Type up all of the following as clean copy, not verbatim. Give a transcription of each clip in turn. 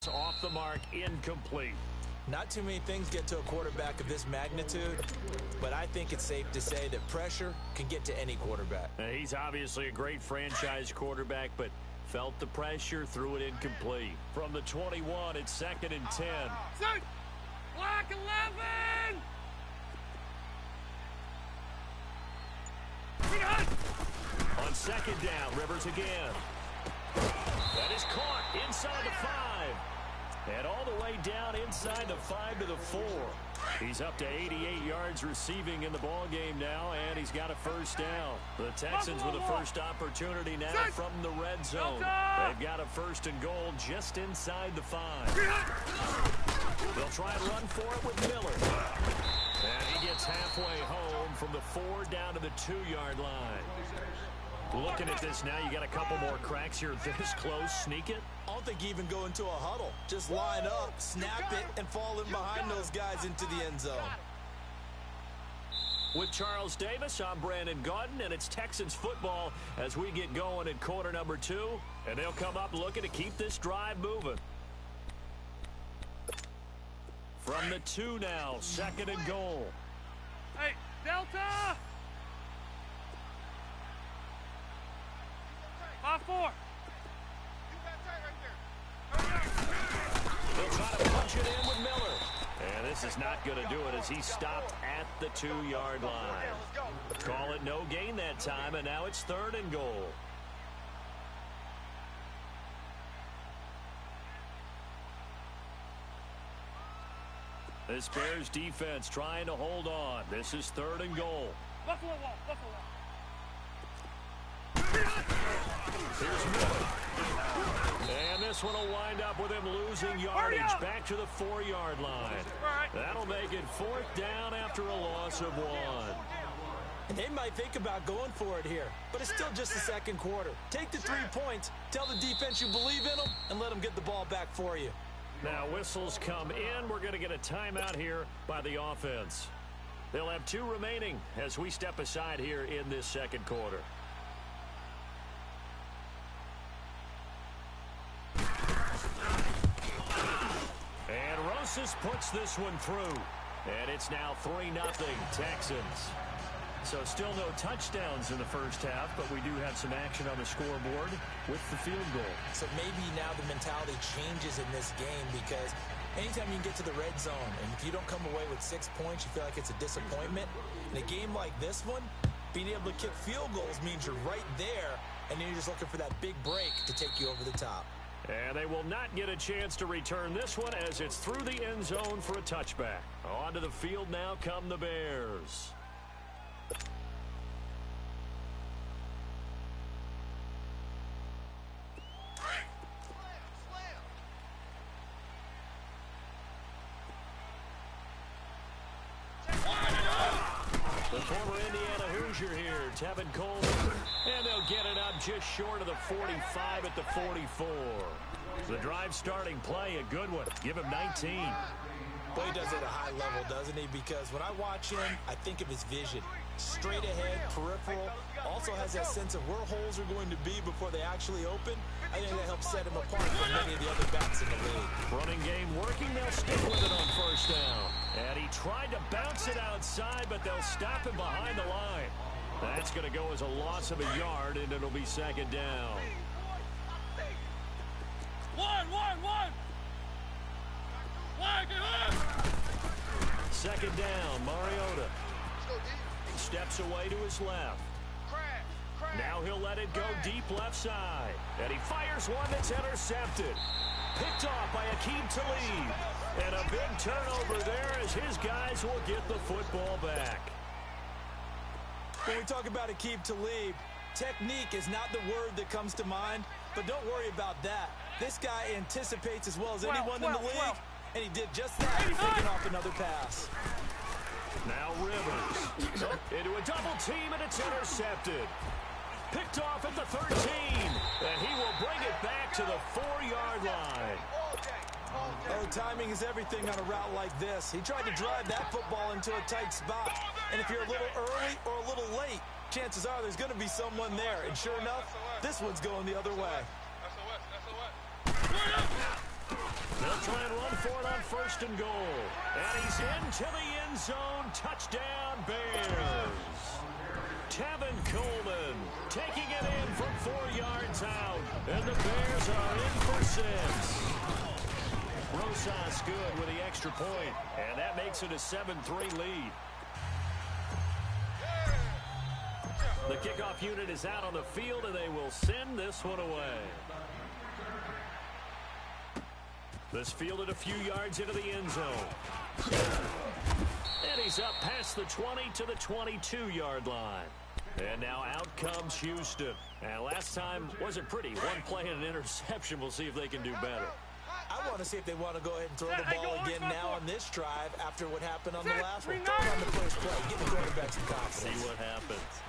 Off the mark, incomplete. Not too many things get to a quarterback of this magnitude, but I think it's safe to say that pressure can get to any quarterback. He's obviously a great franchise quarterback, but felt the pressure, threw it incomplete. From the 21, it's 2nd and 10. Block 11! On 2nd down, Rivers again. That is caught inside the 5. And all the way down inside the 5 to the 4. He's up to 88 yards receiving in the ball game now, and he's got a first down. The Texans with a first opportunity now from the red zone. They've got a 1st and goal just inside the 5. They'll try and run for it with Miller. And he gets halfway home from the 4 down to the 2-yard line. Looking at this now, you got a couple more cracks here this close. Sneak it. I don't think even go into a huddle. Just line up, snap it, and fall in behind those guys into the end zone. With Charles Davis, I'm Brandon Gaudin, and it's Texans football as we get going at quarter number 2. And they'll come up looking to keep this drive moving. From the 2 now, 2nd and goal. Hey, Delta! 5-4. They'll try to punch it in with Miller. And this is not going to do it as he stopped at the 2-yard line. Call it no gain that time, and now it's 3rd and goal. This Bears defense trying to hold on. This is 3rd and goal. Buffalo wall, Buffalo wall. Here's Miller. And this one will wind up with him losing yardage back to the 4-yard line. That'll make it 4th down after a loss of 1. And they might think about going for it here, but it's still just the 2nd quarter. Take the 3 points, tell the defense you believe in them, and let them get the ball back for you. Now whistles come in. We're going to get a timeout here by the offense. They'll have 2 remaining as we step aside here in this 2nd quarter. And Rosas puts this one through. And it's now 3-0 Texans. So still no touchdowns in the first half, but we do have some action on the scoreboard with the field goal. So maybe now the mentality changes in this game because anytime you can get to the red zone, and if you don't come away with 6 points, you feel like it's a disappointment. In a game like this one, being able to kick field goals means you're right there, and then you're just looking for that big break to take you over the top. And they will not get a chance to return this one as it's through the end zone for a touchback. Onto the field now come the Bears. The former Indiana Hoosier here, Tevin Coleman. And they'll get it up just short of the 45 at the 44. The drive starting play, a good one. Give him 19. Boy, he does it at a high level, doesn't he? Because when I watch him, I think of his vision. Straight ahead, peripheral. Also has that sense of where holes are going to be before they actually open. I think that helps set him apart from many of the other backs in the league. Running game working. They'll stick with it on 1st down. And he tried to bounce it outside, but they'll stop him behind the line. That's going to go as a loss of a yard, and it'll be 2nd down. One. 2nd down, Mariota. Steps away to his left. Now he'll let it go deep left side. And he fires one that's intercepted. Picked off by Aqib Talib. And a big turnover there as his guys will get the football back. When we talk about Aqib Talib, technique is not the word that comes to mind, but don't worry about that. This guy anticipates as well as anyone in the league, and he did just that, picking off another pass. Now Rivers into a double team, and it's intercepted. Picked off at the 13, and he will bring it back to the 4-yard line. Oh, timing is everything on a route like this. He tried to drive that football into a tight spot. And if you're a little early or a little late, chances are there's going to be someone there. And sure enough, this one's going the other way. He'll try and run for it on 1st and goal. And he's into the end zone. Touchdown, Bears. Tevin Coleman taking it in from 4 yards out. And the Bears are in for 6. Rosas good with the extra point. And that makes it a 7-3 lead. The kickoff unit is out on the field, and they will send this one away. This fielded a few yards into the end zone. And he's up past the 20 to the 22-yard line. And now out comes Houston. And last time wasn't pretty. One play and an interception. We'll see if they can do better. I want to see if they want to go ahead and throw the ball again now on this drive after what happened on the last one. Throw it on the first play. Give the quarterback some confidence. See what happens.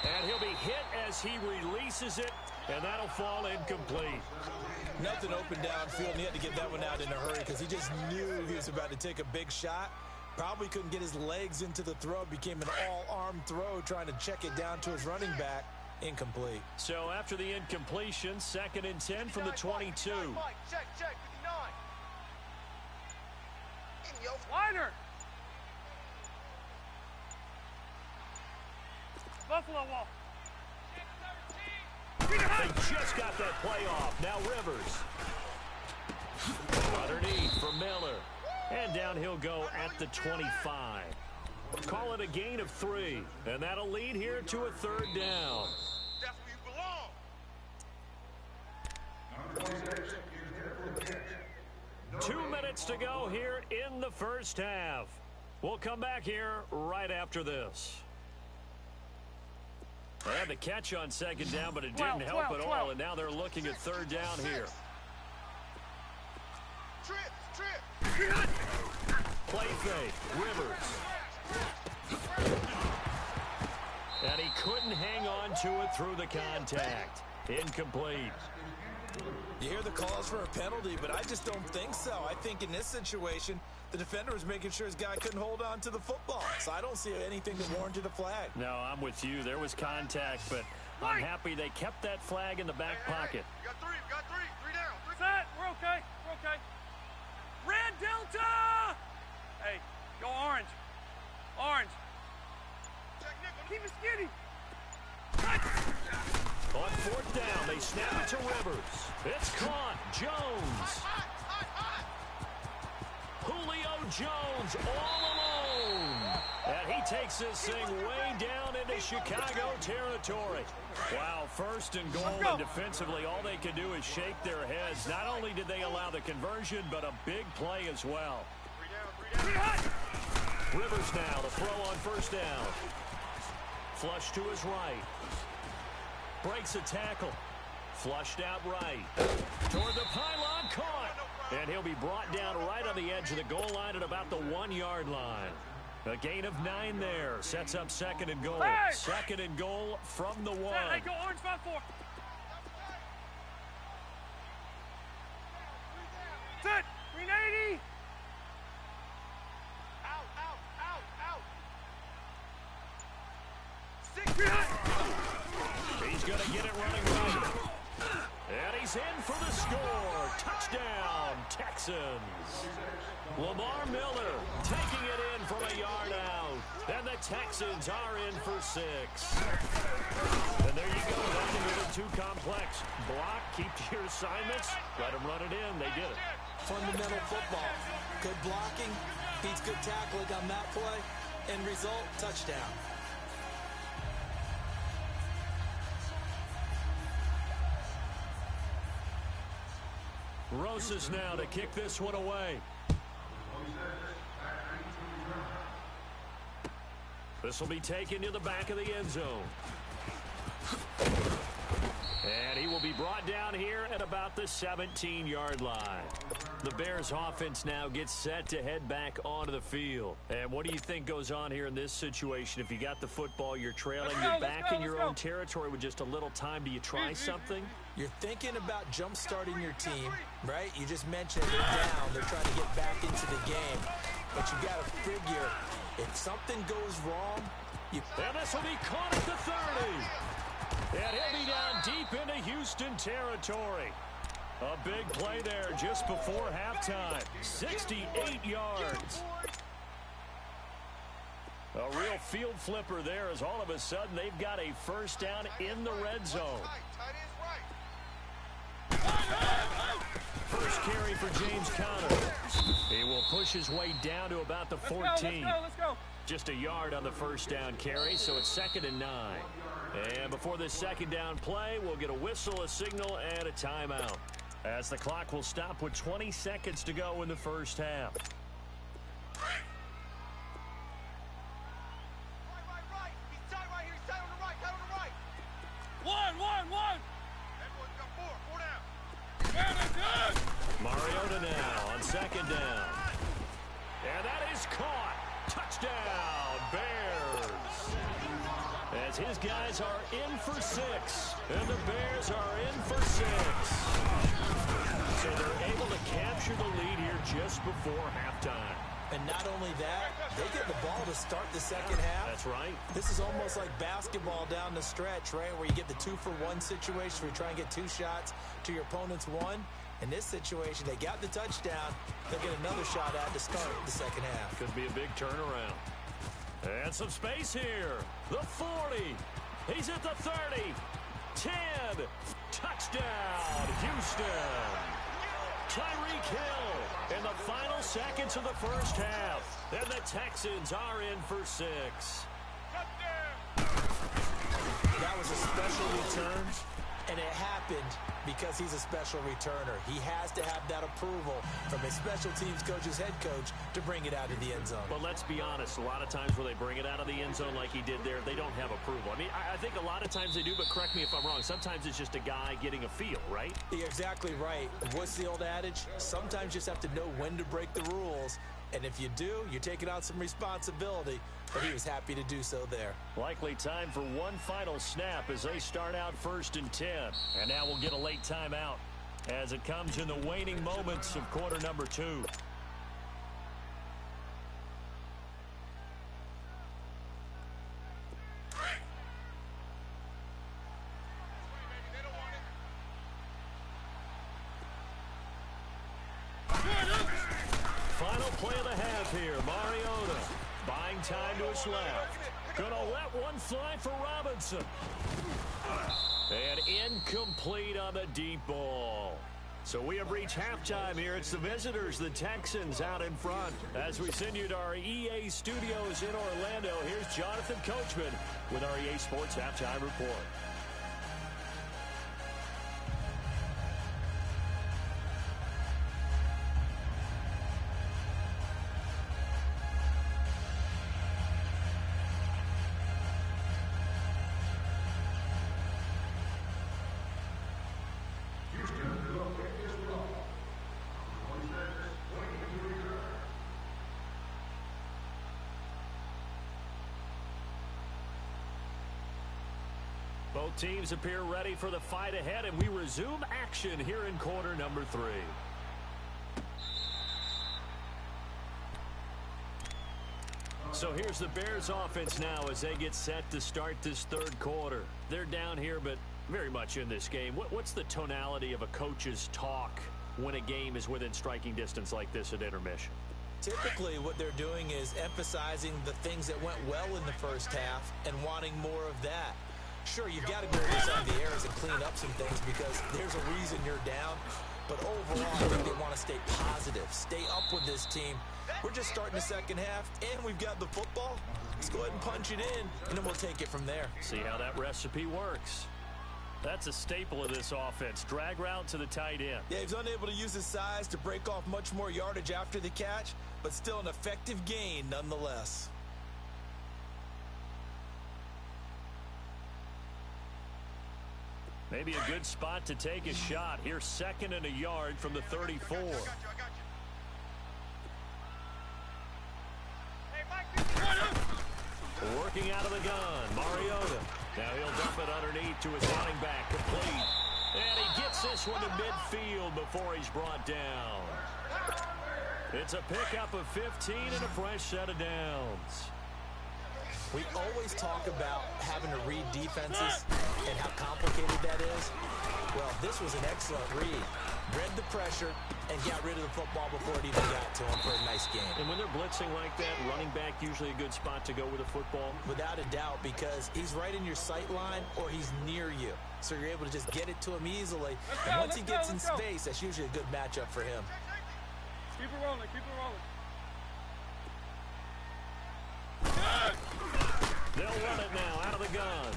And he'll be hit as he releases it, and that'll fall incomplete. Nothing open downfield, and he had to get that one out in a hurry because he just knew he was about to take a big shot. Probably couldn't get his legs into the throw. Became an all-arm throw trying to check it down to his running back. Incomplete. So after the incompletion, 2nd and 10 from the 22. Check, 59. Wider. Buffalo wall. They just got that play off. Now Rivers. Underneath for Miller. And down he'll go at the 25. Call it a gain of 3. And that'll lead here to a 3rd down. That's where you belong. 2 minutes to go here in the first half. We'll come back here right after this. They had the catch on 2nd down, but it didn't help at all, and now they're looking at 3rd down here. Trip. Play fake, Rivers. And he couldn't hang on to it through the contact. Incomplete. You hear the calls for a penalty, but I just don't think so. I think in this situation, the defender was making sure his guy couldn't hold on to the football. So I don't see anything that warranted a flag. No, I'm with you. There was contact, but I'm happy they kept that flag in the back pocket. We got three down. Set, we're okay. Red Delta! Hey, go orange. Keep it skinny. On 4th down, they snap it to Rivers. It's caught. Jones. Julio Jones all alone. And he takes this thing way down into Chicago territory. Wow, 1st and goal, and defensively all they can do is shake their heads. Not only did they allow the conversion, but a big play as well. Three down. Rivers now, the throw on 1st down. Flush to his right. Breaks a tackle. Flushed out right. Toward the pylon, caught. And he'll be brought down right on the edge of the goal line at about the 1-yard line. A gain of 9 there. Sets up 2nd and goal. Hey! 2nd and goal from the 1. Hey, go orange 5-4. Set, 380. Out. 6. He's going to get it running right. And he's in for the score. Touchdown, Texans. Lamar Miller taking it in from a yard out. And the Texans are in for 6. And there you go. Nothing really too complex. Block, keep to your assignments. Let them run it in. They did it. Fundamental football. Good blocking, beats good tackling on that play. End result, touchdown. Rosas now to kick this one away. This will be taken to the back of the end zone. And he will be brought down here at about the 17-yard line. The Bears offense now gets set to head back onto the field. And what do you think goes on here in this situation? If you got the football, you're trailing, you're back in your own territory with just a little time. Do you try something? You're thinking about jump-starting your team, right? You just mentioned they're down. They're trying to get back into the game. But you got to figure, if something goes wrong, you... And this will be caught at the 30. And he'll be down deep into Houston territory. A big play there just before halftime. 68 yards. A real field flipper there as all of a sudden they've got a first down in the red zone. First carry for James Conner. He will push his way down to about the 14. Let's go. Just a yard on the first down carry, so it's 2nd and 9. And before this second down play, we'll get a whistle, a signal, and a timeout, as the clock will stop with 20 seconds to go in the first half. One. Mariota now on 2nd down. And that is caught. Touchdown, Bears. As his guys are in for 6. And the Bears are in for 6. So they're able to capture the lead here just before halftime. And not only that, they get the ball to start the second half. That's right. This is almost like basketball down the stretch, right, where you get the 2-for-1 situation where you try and get 2 shots to your opponent's 1. In this situation, they got the touchdown. They'll get another shot at to start the second half. Could be a big turnaround. And some space here. The 40. He's at the 30. 10. Touchdown, Houston. Tyreek Hill in the final seconds of the first half. And the Texans are in for 6. That was a special return, and it happened because he's a special returner. He has to have that approval from his special teams coach's head coach to bring it out of the end zone. But let's be honest, a lot of times where they bring it out of the end zone like he did there, they don't have approval. I mean, I think a lot of times they do, but correct me if I'm wrong. Sometimes it's just a guy getting a feel, right? You're exactly right. What's the old adage? Sometimes you just have to know when to break the rules. And if you do, you're taking on some responsibility. But he was happy to do so there. Likely time for one final snap as they start out 1st and 10. And now we'll get a late timeout as it comes in the waning moments of quarter number 2. Final play of the half here. Mariota buying time to his left. Gonna let one fly for Robinson. And incomplete on the deep ball. So we have reached halftime here. It's the visitors, the Texans, out in front. As we send you to our EA studios in Orlando, here's Jonathan Coachman with our EA Sports Halftime Report. Both teams appear ready for the fight ahead, and we resume action here in quarter number 3. So here's the Bears offense now as they get set to start this 3rd quarter. They're down here, but very much in this game. What's the tonality of a coach's talk when a game is within striking distance like this at intermission? Typically, what they're doing is emphasizing the things that went well in the first half and wanting more of that. Sure, you've got to go inside the areas and clean up some things because there's a reason you're down. But overall, I think they want to stay positive, stay up with this team. We're just starting the second half, and we've got the football. Let's go ahead and punch it in, and then we'll take it from there. See how that recipe works. That's a staple of this offense. Drag route to the tight end. Yeah, he's unable to use his size to break off much more yardage after the catch, but still an effective gain nonetheless. Maybe a good spot to take a shot. Here's 2nd and a yard from the 34. Working out of the gun, Mariota. Now he'll dump it underneath to his running back, complete. And he gets this one to midfield before he's brought down. It's a pickup of 15 and a fresh set of downs. We always talk about having to read defenses and how complicated that is. Well, this was an excellent read. read the pressure, and got rid of the football before it even got to him for a nice game. And when they're blitzing like that, running back usually a good spot to go with a football? Without a doubt, because he's right in your sight line or he's near you. So you're able to just get it to him easily. And once he gets in space, that's usually a good matchup for him. Keep it rolling, keep it rolling. They'll run it now out of the gun.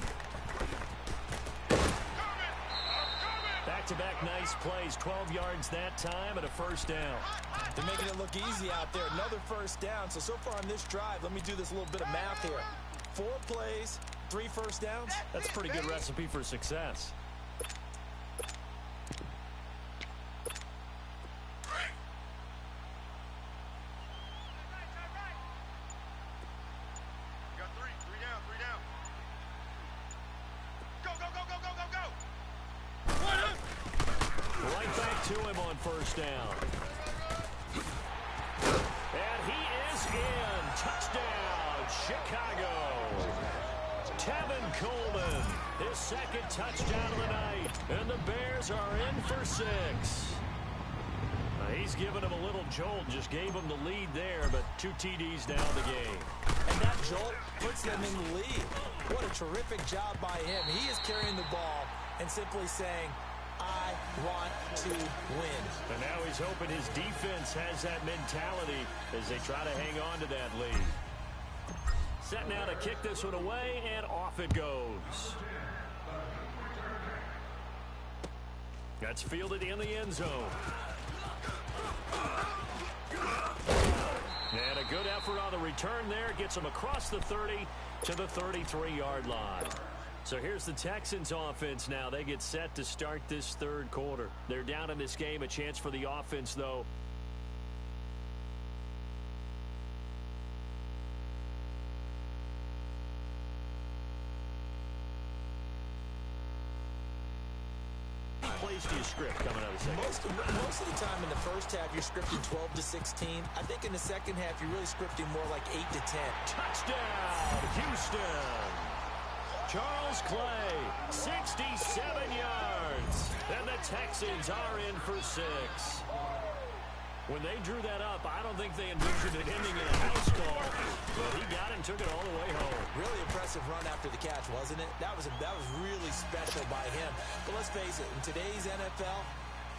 Back-to-back nice plays, 12 yards that time and a first down. They're making it look easy out there. Another first down. So far on this drive, let me do this little bit of math here. 4 plays, 3 first downs. That's a pretty good recipe for success. To him on first down. And he is in. Touchdown, Chicago. Tevin Coleman, his second touchdown of the night. And the Bears are in for 6. He's given him a little jolt, just gave him the lead there, but 2 TDs down the game. And that jolt puts them in the lead. What a terrific job by him. He is carrying the ball and simply saying, I want to win. And now he's hoping his defense has that mentality as they try to hang on to that lead. Set now to kick this one away, and off it goes. That's fielded in the end zone. And a good effort on the return there. Gets him across the 30 to the 33-yard line. So here's the Texans offense now. They get set to start this third quarter. They're down in this game. A chance for the offense, though. Plays to your script coming out of the second? Most of the time in the first half, you're scripting 12 to 16. I think in the second half, you're really scripting more like 8 to 10. Touchdown, Houston. Charles Clay, 67 yards. And the Texans are in for 6. When they drew that up, I don't think they envisioned it ending in a house call. But he got it and took it all the way home. Really impressive run after the catch, wasn't it? That was really special by him. But let's face it, in today's NFL,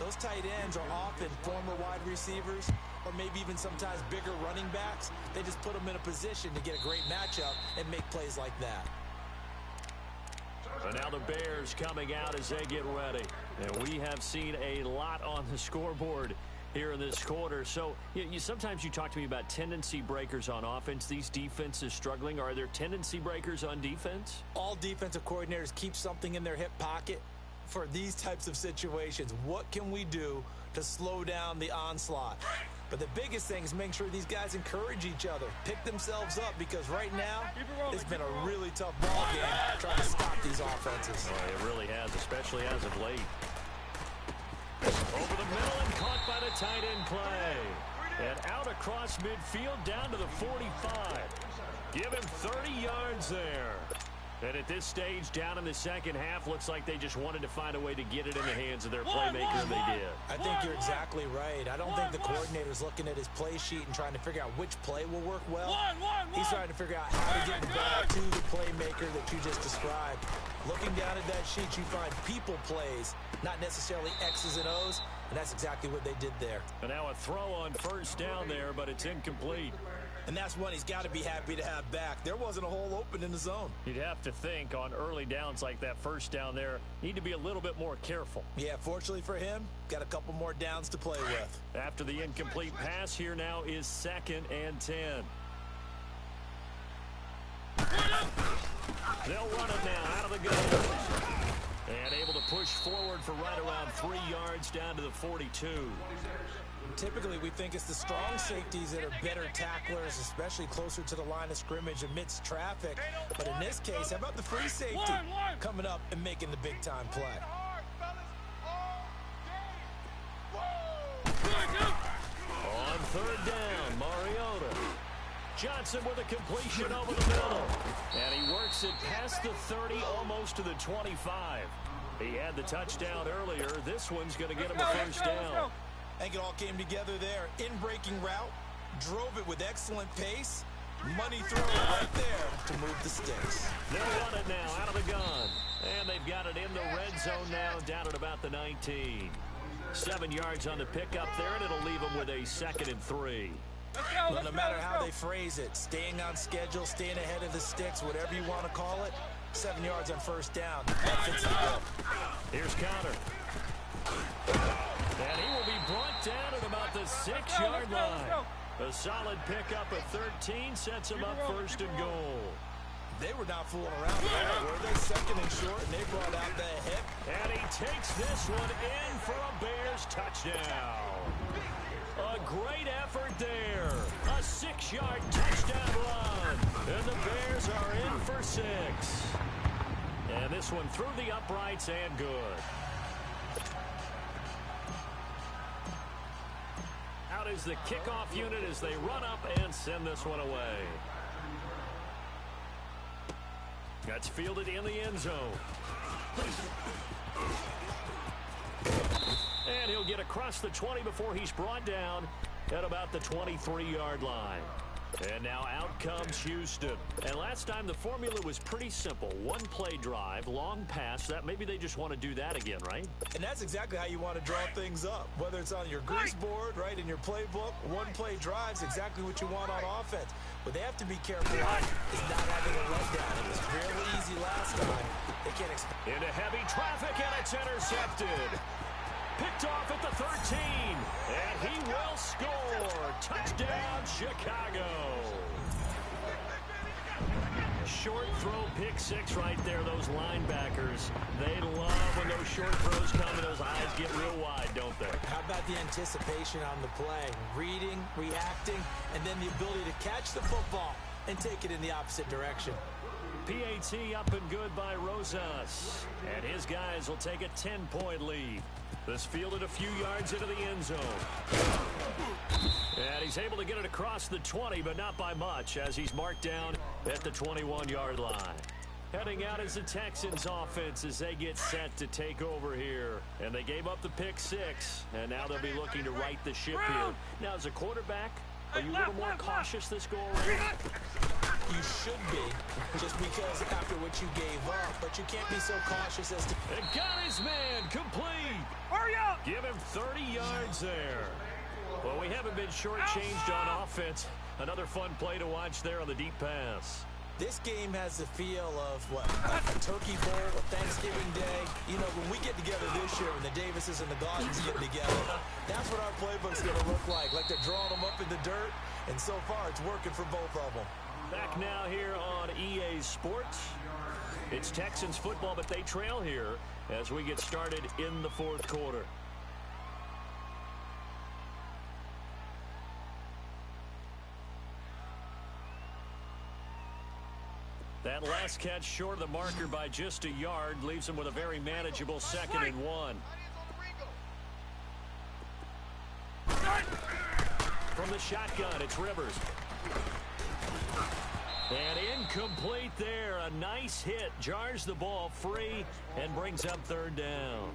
those tight ends are often former wide receivers or maybe even sometimes bigger running backs. They just put them in a position to get a great matchup and make plays like that. And now the Bears coming out as they get ready. And we have seen a lot on the scoreboard here in this quarter. So sometimes you talk to me about tendency breakers on offense. These defenses struggling. Are there tendency breakers on defense? All defensive coordinators keep something in their hip pocket for these types of situations. What can we do to slow down the onslaught? But the biggest thing is making sure these guys encourage each other, pick themselves up, because right now it's been a really tough ball game trying to stop these offenses. Oh, it really has, especially as of late. Over the middle and caught by the tight end play. And out across midfield down to the 45. Give him 30 yards there. And at this stage, down in the second half, looks like they just wanted to find a way to get it in the hands of their playmaker, and they did. I think you're exactly right. I don't think the coordinator's looking at his play sheet and trying to figure out which play will work well. He's trying to figure out how to get the ball to the playmaker that you just described. Looking down at that sheet, you find people plays, not necessarily X's and O's, and that's exactly what they did there. And now a throw on first down there, but it's incomplete. And that's one he's got to be happy to have back. There wasn't a hole open in the zone. You'd have to think on early downs like that first down there, need to be a little bit more careful. Yeah, fortunately for him, got a couple more downs to play with. After the incomplete pass, here now is 2nd and 10. They'll run it now out of the gun. And able to push forward for right around 3 yards down to the 42. Typically, we think it's the strong safeties that are better tacklers, especially closer to the line of scrimmage amidst traffic. But in this case, how about the free safety coming up and making the big-time play? On 3rd down, Mariota. Johnson with a completion over the middle. And he works it past the 30, almost to the 25. He had the touchdown earlier. This one's going to get him a first down. I think it all came together there. In-breaking route, drove it with excellent pace. Money throw right there to move the sticks. They'll run it now out of the gun. And they've got it in the red zone now, down at about the 19. 7 yards on the pickup there, and it'll leave them with a 2nd and 3. Well, no matter how they phrase it, staying on schedule, staying ahead of the sticks, whatever you want to call it, 7 yards on first down. That fits the bill. Here's Connor. And he will be brought down at about the 6-yard line. A solid pickup of 13 sets him up 1st and goal. They were not fooling around there, were they? 2nd and short, and they brought out the hip. And he takes this one in for a Bears touchdown. A great effort there. A 6-yard touchdown run. And the Bears are in for 6. And this one through the uprights and good. Out is the kickoff unit as they run up and send this one away. That's fielded in the end zone. And he'll get across the 20 before he's brought down at about the 23-yard line. And now out comes Houston. And last time the formula was pretty simple. One play drive, long pass. That maybe they just want to do that again, right? And that's exactly how you want to draw things up. Whether it's on your grease board, right, in your playbook, one play drive's exactly what you want on offense. What they have to be careful of is not having a letdown. It was fairly easy last time. They can't expect. Into heavy traffic, and it's intercepted. Picked off at the 13, and he will score. Touchdown, Chicago. Short throw, pick 6 right there. Those linebackers, they love when those short throws come and those eyes get real wide, don't they? How about the anticipation on the play? Reading, reacting, and then the ability to catch the football and take it in the opposite direction. PAT up and good by Rosas. And his guys will take a 10-point lead. This fielded a few yards into the end zone. And he's able to get it across the 20, but not by much, as he's marked down at the 21-yard line. Heading out is the Texans offense as they get set to take over here. And they gave up the pick 6, and now they'll be looking to right the ship here. Now, as a quarterback, are you a little more cautious this go-around? You should be, just because after what you gave up, but you can't be so cautious as to... And got his man complete. Hurry up! Give him 30 yards there. Well, we haven't been shortchanged on offense. Another fun play to watch there on the deep pass. This game has the feel of, what, a Turkey Bowl, a Thanksgiving Day. You know, when we get together this year, when the Davises and the Gaughtons get together, that's what our playbook's going to look like they're drawing them up in the dirt, and so far it's working for both of them. Back now here on EA Sports. It's Texans football, but they trail here as we get started in the 4th quarter. That last catch short of the marker by just a yard leaves him with a very manageable 2nd and 1. From the shotgun, it's Rivers. And incomplete there. A nice hit. Jars the ball free and brings up 3rd down.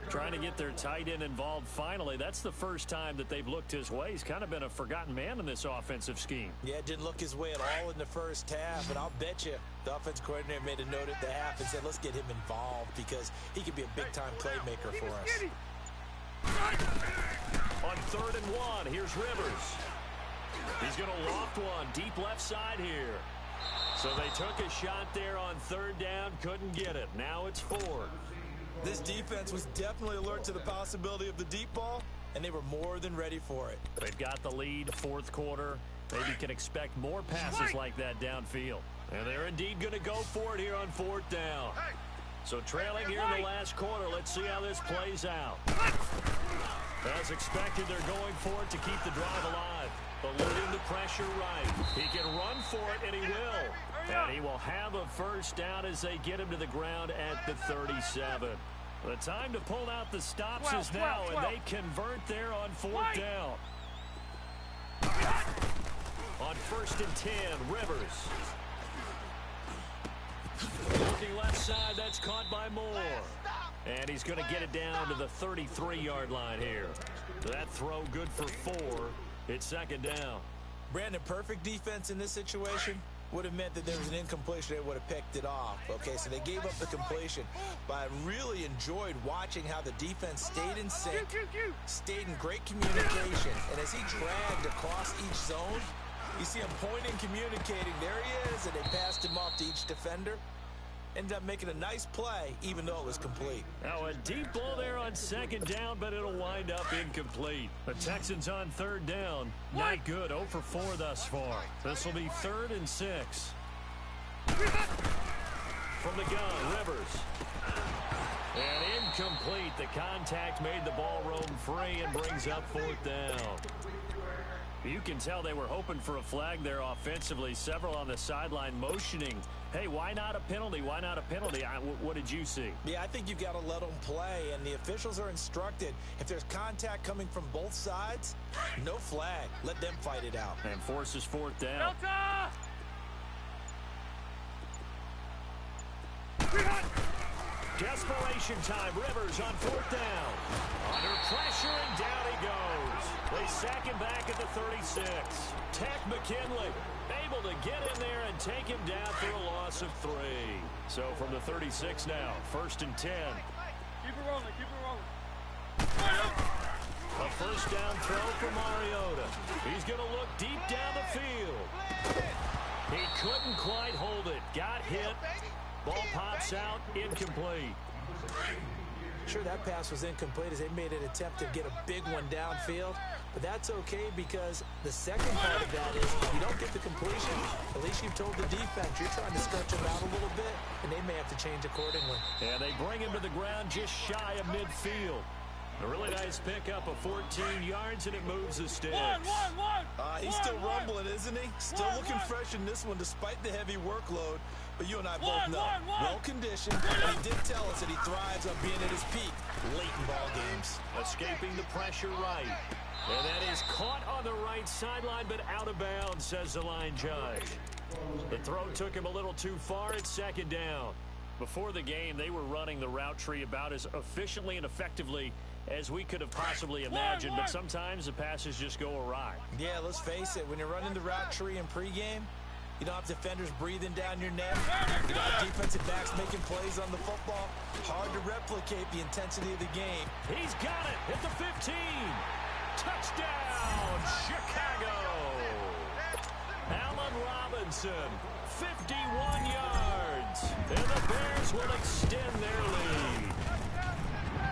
Trying to get their tight end involved finally. That's the first time that they've looked his way. He's kind of been a forgotten man in this offensive scheme. Yeah, it didn't look his way at all in the first half, and I'll bet you the offense coordinator made a note at the half and said, let's get him involved because he could be a big-time playmaker for us. On 3rd and 1, here's Rivers. He's going to loft one deep left side here. So they took a shot there on 3rd down, couldn't get it. Now it's 4th. This defense was definitely alert to the possibility of the deep ball, and they were more than ready for it. They've got the lead, 4th quarter. Maybe can expect more passes like that downfield. And they're indeed going to go for it here on 4th down. So trailing here in the last quarter, let's see how this plays out. As expected, they're going for it to keep the drive alive. Eluding the pressure right. He can run for it, and he will. And he will have a first down as they get him to the ground at the 37. The time to pull out the stops is now, and they convert there on 4th down. On 1st and 10, Rivers. Looking left side, that's caught by Moore. And he's going to get it down to the 33-yard line here. That throw good for 4. It's second down. Brandon, perfect defense in this situation would have meant that there was an incompletion. They would have picked it off. Okay, so they gave up the completion. But I really enjoyed watching how the defense stayed in sync, stayed in great communication. And as he dragged across each zone, you see him pointing, communicating. There he is, and they passed him off to each defender. Ended up making a nice play, even though it was complete. Now a deep ball there on second down, but it'll wind up incomplete. The Texans on third down. Not good. 0 for 4 thus far. This will be 3rd and 6. From the gun, Rivers. And incomplete. The contact made the ball roam free and brings up 4th down. You can tell they were hoping for a flag there offensively. Several on the sideline motioning. Hey, why not a penalty? Why not a penalty? What did you see? Yeah, I think you've got to let them play, and the officials are instructed. If there's contact coming from both sides, no flag. Let them fight it out. And forces 4th down. Desperation time. Rivers on 4th down. Under pressure, and down he goes. They sack him back at the 36. Tech McKinley able to get in there and take him down for a loss of 3. So from the 36 now, 1st and 10. Keep it rolling, keep it rolling. A first down throw for Mariota. He's going to look deep down the field. He couldn't quite hold it. Got hit. Ball pops out, incomplete. Sure, that pass was incomplete as they made an attempt to get a big one downfield. But that's okay because the second part of that is you don't get the completion. At least you've told the defense you're trying to stretch them out a little bit, and they may have to change accordingly. And they bring him to the ground just shy of midfield. A really nice pickup of 14 yards, and it moves the sticks. He's still rumbling, isn't he? Still looking fresh in this one despite the heavy workload. But you and I both know, well-conditioned, and he did tell us that he thrives on being at his peak late in ball games. Escaping the pressure right. And that is caught on the right sideline, but out of bounds, says the line judge. The throw took him a little too far. It's second down. Before the game, they were running the route tree about as efficiently and effectively as we could have possibly imagined, but sometimes the passes just go awry. Yeah, let's face it, when you're running the route tree in pregame, you don't have defenders breathing down your neck. You don't have defensive backs making plays on the football. Hard to replicate the intensity of the game. He's got it at the 15. Touchdown, Chicago. Allen Robinson, 51 yards. And the Bears will extend their lead.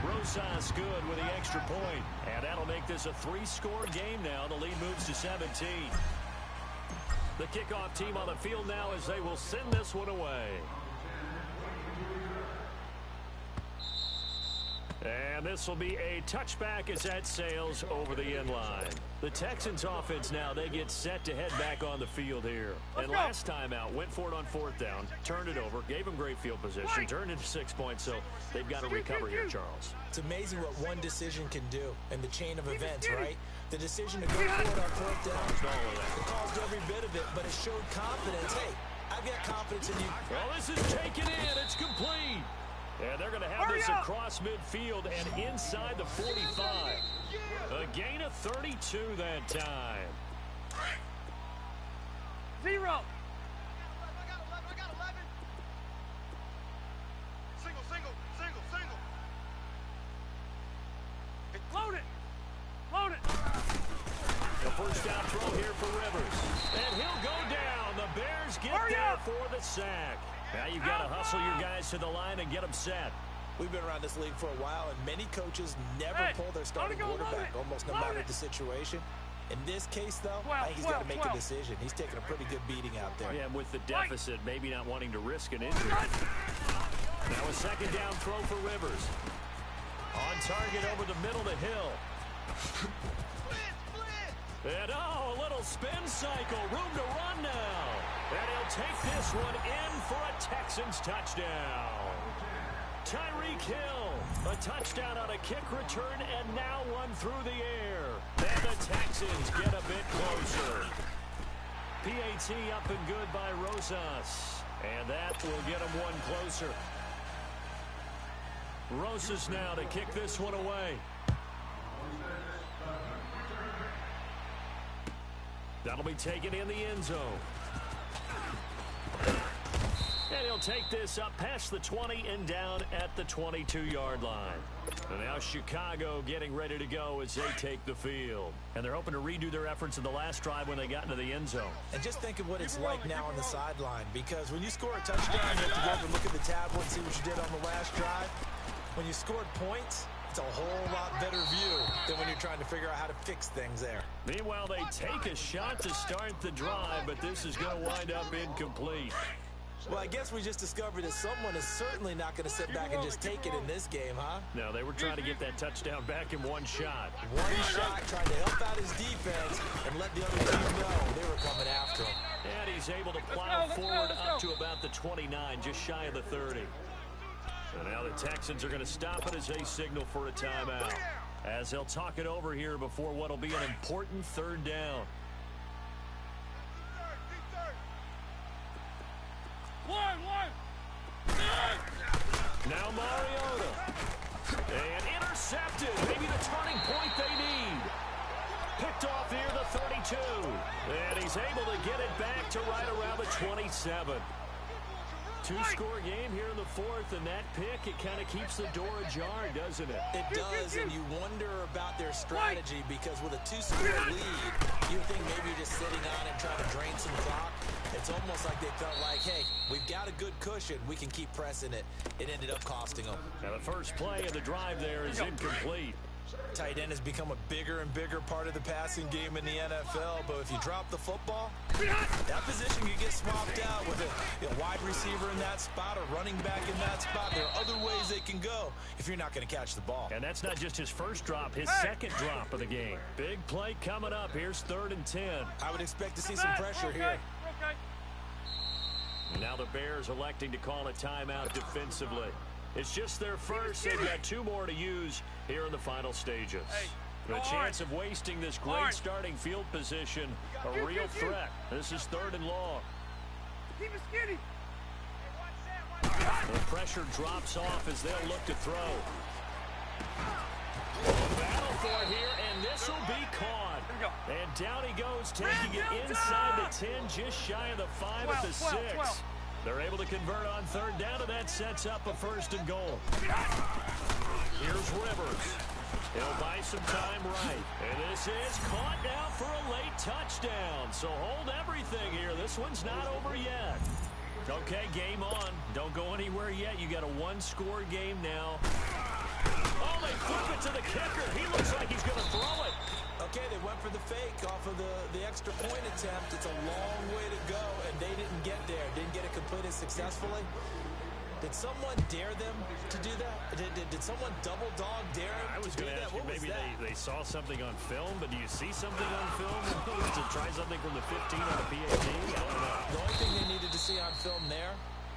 Rosas good with the extra point. And that'll make this a 3-score game now. The lead moves to 17. The kickoff team on the field now as they will send this one away. And this will be a touchback as that sails over the end line. The Texans offense now, they get set to head back on the field here. And last time out, went for it on 4th down, turned it over, gave them great field position, turned it 6 points, so they've got to recover here, Charles. It's amazing what one decision can do in the chain of events, right? The decision to go for it on 4th down, it caused every bit of it, but it showed confidence. Hey, I've got confidence in you. Well, this is taken in. It's complete. And they're going to have this across midfield and inside the 45. A gain of 32 that time. 0. I got 11. Single. Load it. The first down throw here for Rivers. And he'll go down. The Bears get there for the sack. Now you've got to hustle your guys to the line and get them set. We've been around this league for a while, and many coaches never pull their starting quarterback, almost no matter the situation. In this case, though, I think he's got to make a decision. He's taking a pretty good beating out there. Yeah, with the deficit, maybe not wanting to risk an injury. Now a second down throw for Rivers. On target over the middle to Hill. And a little spin cycle. Room to run now. And he'll take this one in for a Texans touchdown. Tyreek Hill, a touchdown on a kick return, and now one through the air. And the Texans get a bit closer. PAT up and good by Rosas. And that will get them one closer. Rosas now to kick this one away. That'll be taken in the end zone. And he'll take this up past the 20 and down at the 22-yard line. And now Chicago getting ready to go as they take the field. And they're hoping to redo their efforts in the last drive when they got into the end zone. And just think of what it's like now on the sideline, because when you score a touchdown, you have to go over and look at the tablet and see what you did on the last drive. When you scored points, it's a whole lot better view than when you're trying to figure out how to fix things there. Meanwhile, they take a shot to start the drive, but this is going to wind up incomplete. Well, I guess we just discovered that someone is certainly not going to sit back and just take it in this game, huh? No, they were trying to get that touchdown back in one shot. One shot, trying to help out his defense and let the other team know they were coming after him. And he's able to plow forward up to about the 29, just shy of the 30. So now the Texans are going to stop it as they signal for a timeout, as they'll talk it over here before what will be an important third down. Now Mariota. And intercepted. Maybe the turning point they need. Picked off near the 32. And he's able to get it back to right around the 27. Two-score game here in the fourth, and that pick, it kind of keeps the door ajar, doesn't it? It does, and you wonder about their strategy, because with a two-score lead, you think maybe you're just sitting on it trying to drain some clock. It's almost like they felt like, hey, we've got a good cushion. We can keep pressing it. It ended up costing them. Now the first play of the drive there is incomplete. Tight end has become a bigger and bigger part of the passing game in the NFL, but if you drop the football, that position can get swapped out with a wide receiver in that spot or running back in that spot. There are other ways they can go if you're not going to catch the ball. And that's not just his first drop, his second drop of the game. Big play coming up. Here's 3rd and 10. I would expect to see some pressure here. Now the Bears electing to call a timeout defensively. It's just their first. They've got 2 more to use here in the final stages. The chance of wasting this great starting field position, a real threat. This is 3rd and long. Keep it skinny. The pressure drops off as they'll look to throw. Battle for it here, and this will be caught. And down he goes, taking it inside the 10, just shy of the 5 at the 6. They're able to convert on 3rd down, and that sets up a 1st and goal. Here's Rivers. He'll buy some time right. And this is caught now for a late touchdown. So hold everything here. This one's not over yet. Okay, game on. Don't go anywhere yet. You got a 1-score game now. Oh, they flip it to the kicker. He looks like he's going to throw it. Okay, they went for the fake off of the extra point attempt. It's a long way to go, and they didn't get there. Didn't get it completed successfully. Did someone dare them to do that? Did someone double dog dare them I was going to ask you, maybe they saw something on film, but do you see something on film to try something from the 15 on the PAT? I don't know. The only thing they needed to see on film there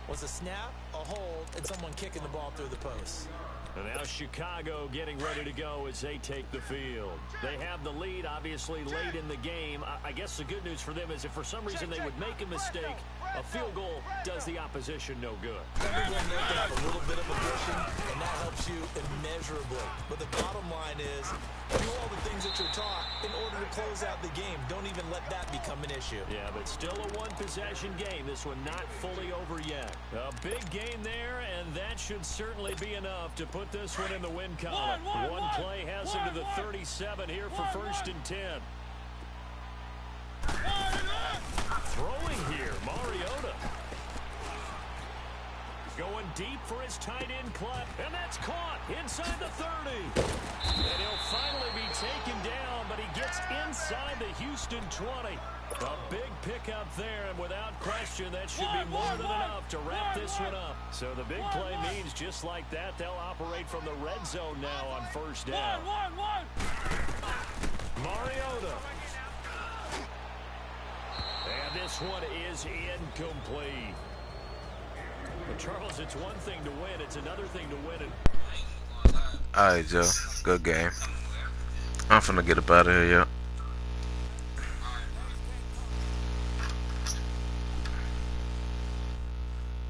was a snap, a hold, and someone kicking the ball through the post. And now Chicago getting ready to go as they take the field. They have the lead, obviously, late in the game. I guess the good news for them is if for some reason they would make a mistake, a field goal does the opposition no good. Everyone there can have a little bit of a cushion, and that helps you immeasurably. But the bottom line is, do all the things that you're taught in order to close out the game. Don't even let that become an issue. Yeah, but still a 1-possession game. This one not fully over yet. A big gain there, and that should certainly be enough to put this one in the win column. One play has him to the 37 here for 1st and 10. Throwing here, Mariota. Going deep for his tight end club, and that's caught inside the 30. And he'll finally be taken down, but he gets inside the Houston 20. A big pickup there, and without question, that should be more than enough to wrap this one up. So the big play means just like that, they'll operate from the red zone now on 1st down. Mariota. And this one is incomplete. But Charles, it's one thing to win. It's another thing to win it. Alright, Joe. Good game. I'm finna get up out of here, yo.